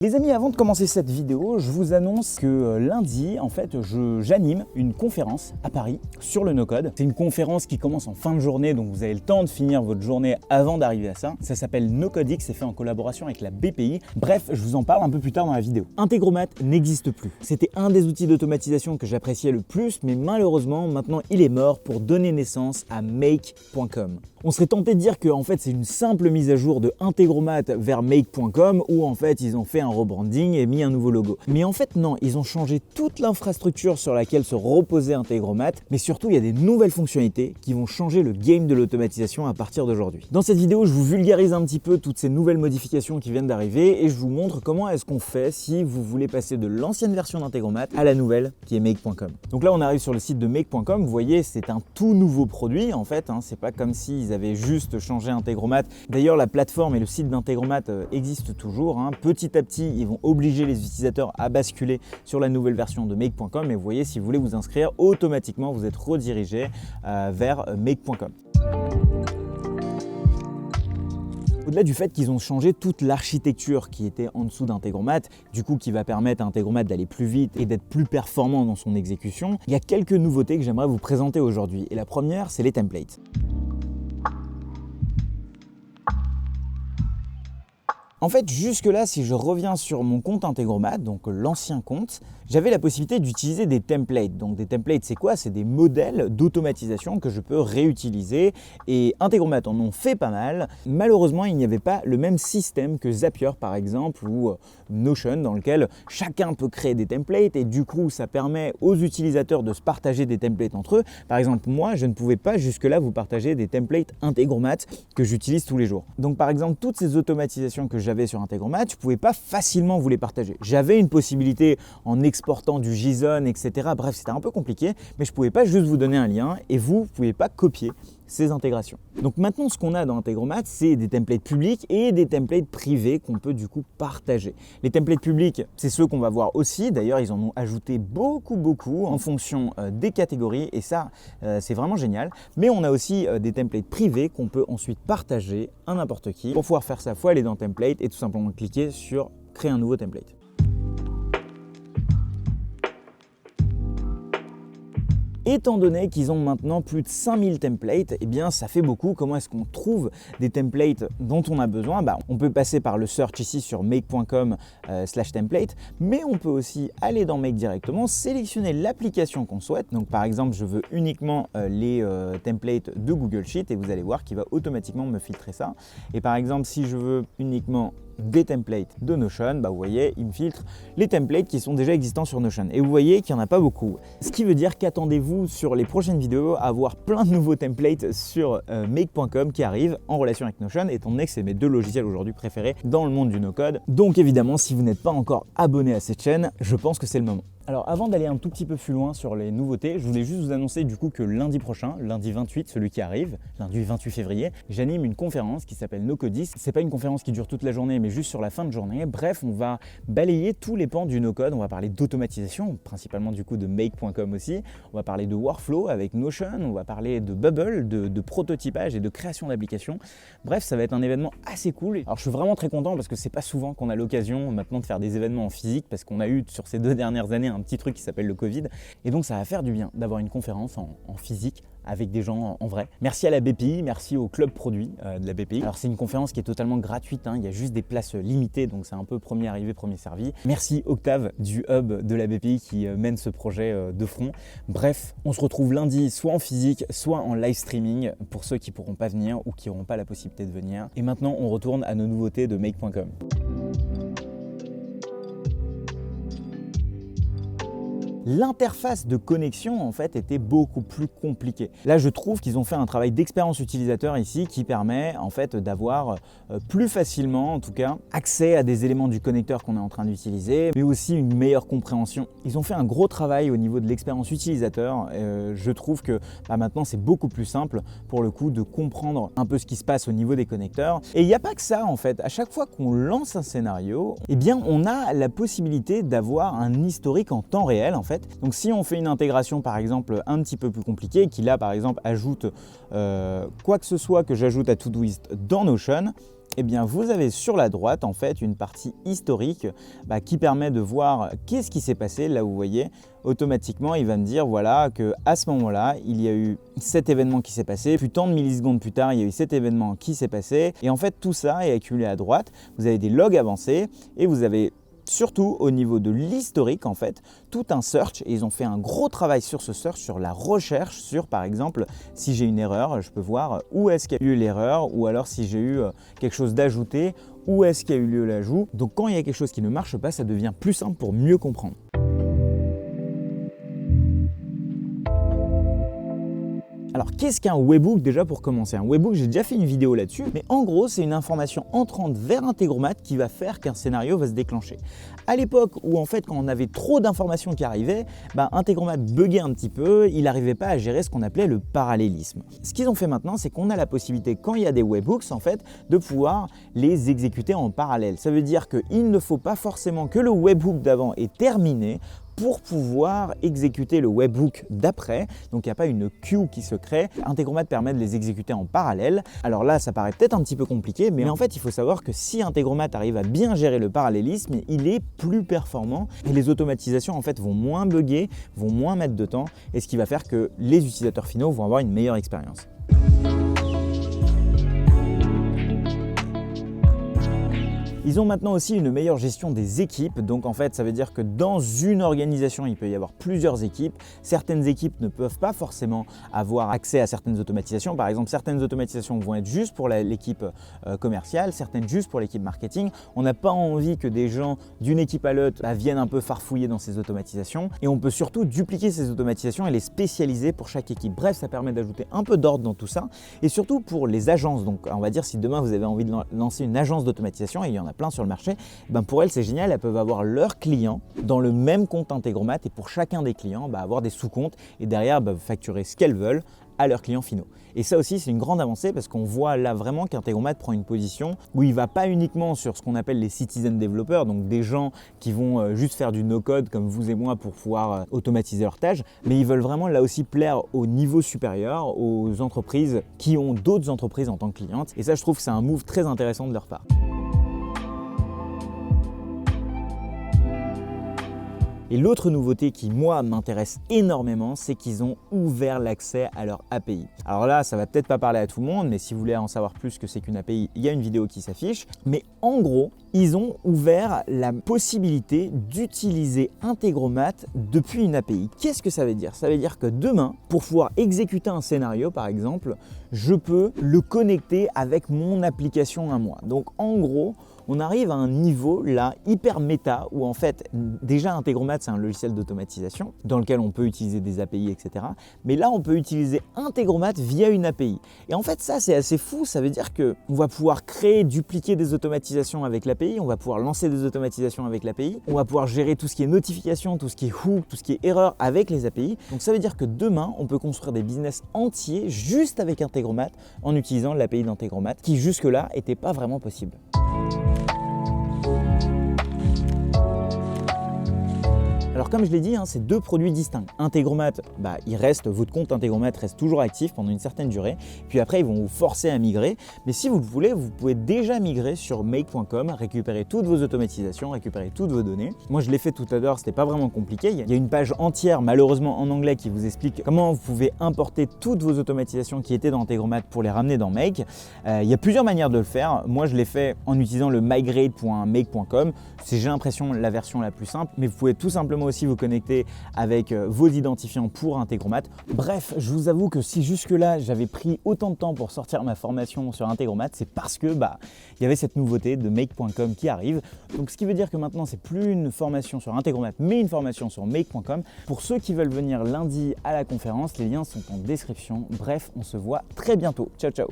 Les amis, avant de commencer cette vidéo, je vous annonce que lundi, en fait, j'anime une conférence à Paris sur le no-code. C'est une conférence qui commence en fin de journée, donc vous avez le temps de finir votre journée avant d'arriver à ça. Ça s'appelle NoCodeX, c'est fait en collaboration avec la BPI. Bref, je vous en parle un peu plus tard dans la vidéo. Integromat n'existe plus. C'était un des outils d'automatisation que j'appréciais le plus, mais malheureusement, maintenant, il est mort pour donner naissance à Make.com. On serait tenté de dire que en fait, c'est une simple mise à jour de Integromat vers Make.com où en fait, ils ont fait un rebranding et mis un nouveau logo. Mais en fait, non, ils ont changé toute l'infrastructure sur laquelle se reposait Integromat, mais surtout, il y a des nouvelles fonctionnalités qui vont changer le game de l'automatisation à partir d'aujourd'hui. Dans cette vidéo, je vous vulgarise un petit peu toutes ces nouvelles modifications qui viennent d'arriver et je vous montre comment est-ce qu'on fait si vous voulez passer de l'ancienne version d'Integromat à la nouvelle qui est Make.com. Donc là, on arrive sur le site de Make.com. Vous voyez, c'est un tout nouveau produit en fait. C'est pas comme s'ils avaient juste changé Integromat. D'ailleurs, la plateforme et le site d'Integromat existent toujours. Petit à petit, ils vont obliger les utilisateurs à basculer sur la nouvelle version de Make.com. Et vous voyez, si vous voulez vous inscrire, automatiquement, vous êtes redirigé vers Make.com. Au-delà du fait qu'ils ont changé toute l'architecture qui était en dessous d'Integromat, du coup qui va permettre à Integromat d'aller plus vite et d'être plus performant dans son exécution, il y a quelques nouveautés que j'aimerais vous présenter aujourd'hui. Et la première, c'est les templates. En fait, jusque-là, si je reviens sur mon compte Integromat, donc l'ancien compte, j'avais la possibilité d'utiliser des templates. Donc des templates, c'est quoi? C'est des modèles d'automatisation que je peux réutiliser. Et Integromat en ont fait pas mal. Malheureusement, il n'y avait pas le même système que Zapier, par exemple, ou Notion, dans lequel chacun peut créer des templates. Et du coup, ça permet aux utilisateurs de se partager des templates entre eux. Par exemple, moi, je ne pouvais pas jusque-là vous partager des templates Integromat que j'utilise tous les jours. Donc par exemple, toutes ces automatisations que j'avais sur Integromat, je ne pouvais pas facilement vous les partager. J'avais une possibilité en exportant du JSON, etc. Bref, c'était un peu compliqué, mais je ne pouvais pas juste vous donner un lien et vous ne pouviez pas copier ces intégrations. Donc maintenant, ce qu'on a dans Integromat, c'est des templates publics et des templates privés qu'on peut du coup partager. Les templates publics, c'est ceux qu'on va voir aussi. D'ailleurs, ils en ont ajouté beaucoup en fonction des catégories et ça, c'est vraiment génial. Mais on a aussi des templates privés qu'on peut ensuite partager à n'importe qui. Pour pouvoir faire ça, il faut aller dans Template et tout simplement cliquer sur Créer un nouveau template. Étant donné qu'ils ont maintenant plus de 5000 templates, eh bien ça fait beaucoup. Comment est-ce qu'on trouve des templates dont on a besoin? On peut passer par le search ici sur make.com/template, mais on peut aussi aller dans Make directement, sélectionner l'application qu'on souhaite. Donc par exemple, je veux uniquement les templates de Google Sheet et vous allez voir qu'il va automatiquement me filtrer ça. Et par exemple, si je veux uniquement des templates de Notion, vous voyez, il me filtre les templates qui sont déjà existants sur Notion. Et vous voyez qu'il n'y en a pas beaucoup. Ce qui veut dire qu'attendez-vous sur les prochaines vidéos à avoir plein de nouveaux templates sur Make.com qui arrivent en relation avec Notion, étant donné que c'est mes deux logiciels aujourd'hui préférés dans le monde du no-code. Donc évidemment, si vous n'êtes pas encore abonné à cette chaîne, je pense que c'est le moment. Alors avant d'aller un tout petit peu plus loin sur les nouveautés, je voulais juste vous annoncer du coup que lundi prochain, lundi 28, celui qui arrive, lundi 28 février, j'anime une conférence qui s'appelle NoCodeX. C'est pas une conférence qui dure toute la journée, mais juste sur la fin de journée. Bref, on va balayer tous les pans du no-code. On va parler d'automatisation, principalement du coup de Make.com aussi. On va parler de workflow avec Notion. On va parler de Bubble, de prototypage et de création d'applications. Bref, ça va être un événement assez cool. Alors je suis vraiment très content parce que c'est pas souvent qu'on a l'occasion maintenant de faire des événements en physique parce qu'on a eu sur ces 2 dernières années un petit truc qui s'appelle le Covid. Et donc ça va faire du bien d'avoir une conférence en physique avec des gens en vrai. Merci à la BPI, merci au club produit de la BPI. Alors c'est une conférence qui est totalement gratuite, il y a juste des places limitées, donc c'est un peu premier arrivé, premier servi. Merci Octave du hub de la BPI qui mène ce projet de front. Bref, on se retrouve lundi soit en physique, soit en live streaming pour ceux qui ne pourront pas venir ou qui n'auront pas la possibilité de venir. Et maintenant, on retourne à nos nouveautés de Make.com. L'interface de connexion en fait était beaucoup plus compliquée. Là, je trouve qu'ils ont fait un travail d'expérience utilisateur ici qui permet en fait d'avoir plus facilement, en tout cas, accès à des éléments du connecteur qu'on est en train d'utiliser, mais aussi une meilleure compréhension. Ils ont fait un gros travail au niveau de l'expérience utilisateur. Je trouve que maintenant, c'est beaucoup plus simple pour le coup de comprendre un peu ce qui se passe au niveau des connecteurs. Et il n'y a pas que ça en fait. À chaque fois qu'on lance un scénario, eh bien, on a la possibilité d'avoir un historique en temps réel en fait. Donc si on fait une intégration par exemple un petit peu plus compliquée, qui là par exemple ajoute quoi que ce soit que j'ajoute à Todoist dans Notion, eh bien vous avez sur la droite en fait une partie historique qui permet de voir qu'est-ce qui s'est passé. Là vous voyez, automatiquement il va me dire voilà qu'à ce moment-là il y a eu cet événement qui s'est passé, puis tant de millisecondes plus tard il y a eu cet événement qui s'est passé, et en fait tout ça est accumulé à droite. Vous avez des logs avancés et vous avez surtout au niveau de l'historique en fait, tout un search, et ils ont fait un gros travail sur ce search, sur la recherche, sur par exemple si j'ai une erreur, je peux voir où est-ce qu'il y a eu l'erreur, ou alors si j'ai eu quelque chose d'ajouté, où est-ce qu'il y a eu lieu l'ajout. Donc quand il y a quelque chose qui ne marche pas, ça devient plus simple pour mieux comprendre. Alors qu'est-ce qu'un webhook déjà pour commencer? Un webhook, j'ai déjà fait une vidéo là-dessus, mais en gros c'est une information entrante vers Integromat qui va faire qu'un scénario va se déclencher. À l'époque où en fait quand on avait trop d'informations qui arrivaient, Integromat buguait un petit peu, il n'arrivait pas à gérer ce qu'on appelait le parallélisme. Ce qu'ils ont fait maintenant, c'est qu'on a la possibilité quand il y a des webhooks en fait de pouvoir les exécuter en parallèle. Ça veut dire qu'il ne faut pas forcément que le webhook d'avant est terminé pour pouvoir exécuter le webhook d'après. Donc il n'y a pas une queue qui se crée. Integromat permet de les exécuter en parallèle. Alors là, ça paraît peut-être un petit peu compliqué, mais en fait, il faut savoir que si Integromat arrive à bien gérer le parallélisme, il est plus performant et les automatisations en fait vont moins bugger, vont moins mettre de temps, et ce qui va faire que les utilisateurs finaux vont avoir une meilleure expérience. Ils ont maintenant aussi une meilleure gestion des équipes, donc en fait ça veut dire que dans une organisation il peut y avoir plusieurs équipes. Certaines équipes ne peuvent pas forcément avoir accès à certaines automatisations. Par exemple, certaines automatisations vont être juste pour l'équipe commerciale, certaines juste pour l'équipe marketing. On n'a pas envie que des gens d'une équipe à l'autre viennent un peu farfouiller dans ces automatisations, et on peut surtout dupliquer ces automatisations et les spécialiser pour chaque équipe. Bref, ça permet d'ajouter un peu d'ordre dans tout ça, et surtout pour les agences. Donc on va dire si demain vous avez envie de lancer une agence d'automatisation, et il y en a plein sur le marché, pour elles c'est génial, elles peuvent avoir leurs clients dans le même compte Integromat, et pour chacun des clients avoir des sous-comptes, et derrière facturer ce qu'elles veulent à leurs clients finaux. Et ça aussi c'est une grande avancée, parce qu'on voit là vraiment qu'Integromat prend une position où il ne va pas uniquement sur ce qu'on appelle les citizen développeurs, donc des gens qui vont juste faire du no-code comme vous et moi pour pouvoir automatiser leurs tâches, mais ils veulent vraiment là aussi plaire au niveau supérieur, aux entreprises qui ont d'autres entreprises en tant que clientes, et ça je trouve que c'est un move très intéressant de leur part. Et l'autre nouveauté qui, moi, m'intéresse énormément, c'est qu'ils ont ouvert l'accès à leur API. Alors là, ça va peut-être pas parler à tout le monde, mais si vous voulez en savoir plus que c'est qu'une API, il y a une vidéo qui s'affiche. Mais en gros, ils ont ouvert la possibilité d'utiliser Integromat depuis une API. Qu'est-ce que ça veut dire? Ça veut dire que demain, pour pouvoir exécuter un scénario, par exemple, je peux le connecter avec mon application à moi. Donc en gros, on arrive à un niveau là hyper méta où en fait déjà Integromat c'est un logiciel d'automatisation dans lequel on peut utiliser des API, etc. Mais là on peut utiliser Integromat via une API. Et en fait ça c'est assez fou, ça veut dire qu'on va pouvoir créer, dupliquer des automatisations avec l'API, on va pouvoir lancer des automatisations avec l'API, on va pouvoir gérer tout ce qui est notification, tout ce qui est hook, tout ce qui est erreur avec les API. Donc ça veut dire que demain on peut construire des business entiers juste avec Integromat en utilisant l'API d'Integromat qui jusque-là n'était pas vraiment possible. Alors comme je l'ai dit, c'est deux produits distincts. Integromat, votre compte Integromat reste toujours actif pendant une certaine durée, puis après ils vont vous forcer à migrer. Mais si vous le voulez, vous pouvez déjà migrer sur make.com, récupérer toutes vos automatisations, récupérer toutes vos données. Moi je l'ai fait tout à l'heure, c'était pas vraiment compliqué. Il y a une page entière, malheureusement en anglais, qui vous explique comment vous pouvez importer toutes vos automatisations qui étaient dans Integromat pour les ramener dans Make. Il y a plusieurs manières de le faire. Moi je l'ai fait en utilisant le migrate.make.com. C'est, j'ai l'impression, la version la plus simple, mais vous pouvez tout simplement aussi vous connecter avec vos identifiants pour Integromat. Bref, je vous avoue que si jusque-là j'avais pris autant de temps pour sortir ma formation sur Integromat, c'est parce que il y avait cette nouveauté de make.com qui arrive. Donc ce qui veut dire que maintenant c'est plus une formation sur Integromat mais une formation sur make.com. Pour ceux qui veulent venir lundi à la conférence, les liens sont en description. Bref, on se voit très bientôt. Ciao ciao.